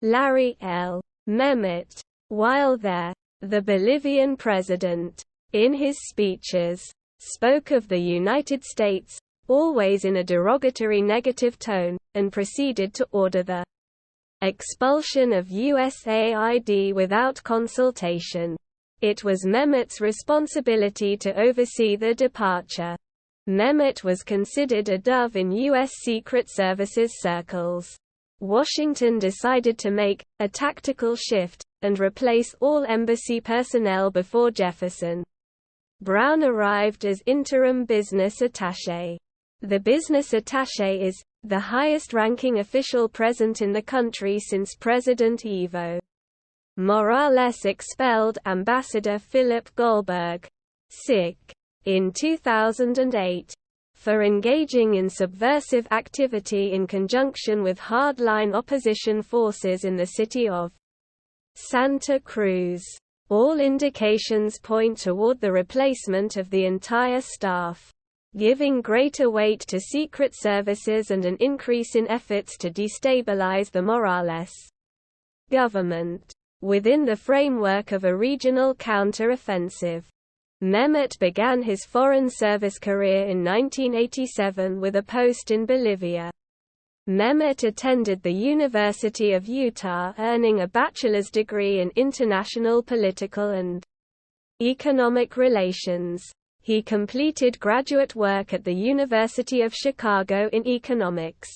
Larry L. Memmott. While there, the Bolivian president, in his speeches, spoke of the United States, always in a derogatory negative tone, and proceeded to order the expulsion of USAID without consultation. It was Memmott's responsibility to oversee the departure. Memmott was considered a dove in U.S. Secret Services circles. Washington decided to make a tactical shift and replace all embassy personnel before Jefferson Brown arrived as interim business attaché. The business attaché is the highest-ranking official present in the country since President Evo Morales expelled Ambassador Philip Golberg, sick, in 2008, for engaging in subversive activity in conjunction with hardline opposition forces in the city of Santa Cruz. All indications point toward the replacement of the entire staff, giving greater weight to secret services and an increase in efforts to destabilize the Morales government. Within the framework of a regional counter-offensive, Memmott began his Foreign Service career in 1987 with a post in Bolivia. Memmott attended the University of Utah, earning a bachelor's degree in international political and economic relations. He completed graduate work at the University of Chicago in economics.